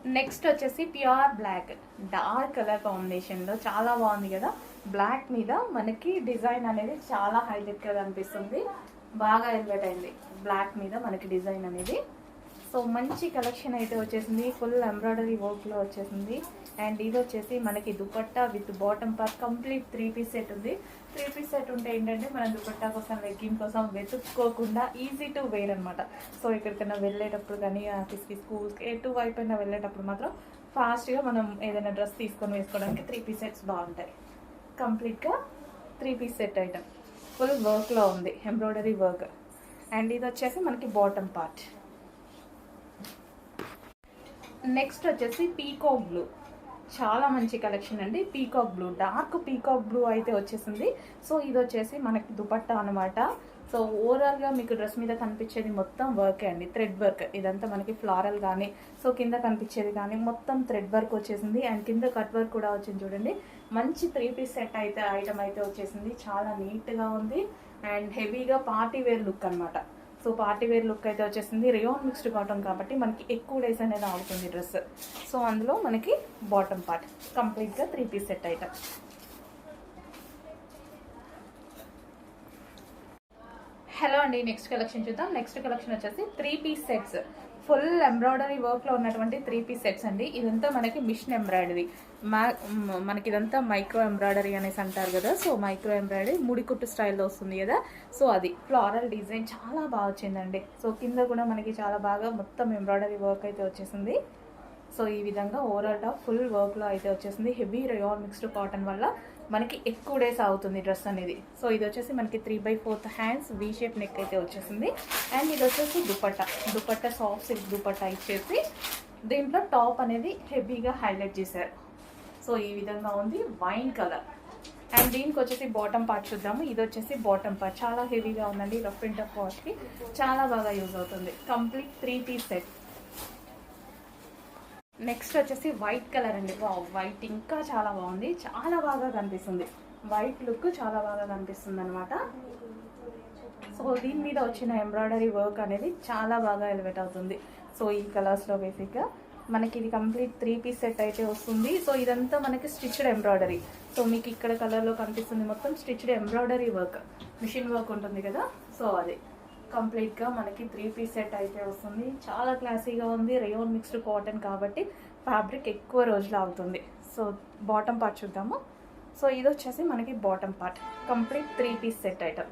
Next వచ్చేసి pure black, dark colour కాంబినేషన్లో చాలా బాగుంది కదా. బ్లాక్ మీద మనకి డిజైన్ అనేది చాలా హైలైట్గా కనిపిస్తుంది, బాగా ఎలివేట్ అయింది బ్లాక్ మీద మనకి డిజైన్ అనేది. సో మంచి కలెక్షన్ అయితే వచ్చేసింది, ఫుల్ ఎంబ్రాయిడరీ వర్క్లో వచ్చేసింది. అండ్ ఇది వచ్చేసి మనకి dupatta with bottom part complete 3 piece set ఉంది. 3 పీస్ సెట్ ఉంటే ఏంటంటే మనం దుపట్టా కోసం లెగ్గింగ్ కోసం వెతుక్కోకుండా ఈజీ టు వేర్ అనమాట. సో ఎక్కడికైనా వెళ్ళేటప్పుడు కానీ ఆఫీస్కి స్కూల్స్కి ఎటువైపు అయినా వెళ్ళేటప్పుడు మాత్రం ఫాస్ట్గా మనం ఏదైనా డ్రెస్ తీసుకొని వేసుకోవడానికి 3 పీస్ సెట్స్ బాగుంటాయి. కంప్లీట్గా 3 పీస్ సెట్ ఐటమ్ ఫుల్ వర్క్లో ఉంది, ఎంబ్రాయిడరీ వర్క్. అండ్ ఇది వచ్చేసి మనకి బాటమ్ పార్ట్. నెక్స్ట్ వచ్చేసి పీకాక్ బ్లూ, చాలా మంచి కలెక్షన్ అండి. Peacock blue, dark peacock blue అయితే వచ్చేసింది. సో ఇది వచ్చేసి మనకి దుపట్టా అనమాట. సో ఓవరాల్గా మీకు డ్రెస్ మీద కనిపించేది మొత్తం వర్కే అండి, థ్రెడ్ వర్క్. ఇదంతా మనకి ఫ్లారల్ కానీ సో కింద కనిపించేది కానీ మొత్తం థ్రెడ్ వర్క్ వచ్చేసింది. అండ్ కింద కట్ వర్క్ కూడా వచ్చింది చూడండి. మంచి 3 పీస్ సెట్ అయితే ఐటమ్ అయితే వచ్చేసింది, చాలా నీట్గా ఉంది. అండ్ హెవీగా పార్టీ వేర్ లుక్ అనమాట. సో పార్టీ వేర్ లుక్ అయితే వచ్చేసింది. రేయాన్ మిక్స్డ్ కాటన్ కాబట్టి మనకి ఎక్కువ డేస్ అనేది ఆగుతుంది డ్రెస్. సో అందులో మనకి బాటమ్ పార్ట్ కంప్లీట్గా 3 పీస్ సెట్ ఐటమ్. హలో అండి, నెక్స్ట్ కలెక్షన్ చూద్దాం. నెక్స్ట్ కలెక్షన్ వచ్చేసి 3 పీస్ సెట్స్, ఫుల్ ఎంబ్రాయిడరీ వర్క్లో ఉన్నటువంటి 3 పీస్ సెట్స్ అండి. ఇదంతా మనకి మిషన్ ఎంబ్రాయిడరీ, మనకి ఇదంతా మైక్రో ఎంబ్రాయిడరీ అనేసి అంటారు కదా. సో మైక్రో ఎంబ్రాయిడరీ ముడికుట్టు స్టైల్లో వస్తుంది కదా. సో అది ఫ్లారల్ డిజైన్ చాలా బాగా వచ్చిందండి. సో కింద కూడా మనకి చాలా బాగా మొత్తం ఎంబ్రాయిడరీ వర్క్ అయితే వచ్చేసింది. సో ఈ విధంగా ఓవరాల్ టాప్ ఫుల్ వర్క్లో అయితే వచ్చేసింది. హెవీ రేయాన్ మిక్స్డ్ కాటన్ వల్ల మనకి ఎక్కువ డేస్ అవుతుంది డ్రెస్ అనేది. సో ఇది వచ్చేసి మనకి 3/4 హ్యాండ్స్ వీ షేప్ నెక్ అయితే వచ్చేసింది. అండ్ ఇది వచ్చేసి దుపట్టా సాఫ్ట్ సిల్క్ దుపట్టా ఇచ్చేసి దీంట్లో టాప్ అనేది హెవీగా హైలైట్ చేశారు. సో ఈ విధంగా ఉంది, వైన్ కలర్. అండ్ దీనికి వచ్చేసి బాటమ్ పార్ట్ చూద్దాము. ఇది వచ్చేసి బాటమ్ పార్ట్ చాలా హెవీగా ఉందండి, రఫ్ అండ్ టఫ్ వాష్కి చాలా బాగా యూజ్ అవుతుంది. Complete 3 piece set. నెక్స్ట్ వచ్చేసి వైట్ కలర్ అండి. వైట్ ఇంకా చాలా బాగుంది, చాలా బాగా కనిపిస్తుంది. వైట్ లుక్ చాలా బాగా కనిపిస్తుంది అనమాట. సో దీని మీద వచ్చిన ఎంబ్రాయిడరీ వర్క్ అనేది చాలా బాగా ఎలివేట్ అవుతుంది. సో ఈ కలర్స్లో బేసిక్గా మనకి ఇది కంప్లీట్ 3 పీస్ సెట్ అయితే వస్తుంది. సో ఇదంతా మనకి స్టిచ్డ్ ఎంబ్రాయిడరీ. సో మీకు ఇక్కడ కలర్లో కనిపిస్తుంది మొత్తం stitched embroidery work, machine work ఉంటుంది కదా. సో అది కంప్లీట్గా మనకి 3 పీస్ సెట్ అయితే వస్తుంది. చాలా క్లాసీగా ఉంది, రేయాన్ మిక్స్డ్ కాటన్ కాబట్టి ఫ్యాబ్రిక్ ఎక్కువ రోజులు అవుతుంది. సో బాటమ్ పార్ట్ చూద్దాము. సో ఇది వచ్చేసి మనకి bottom part complete 3 piece set item.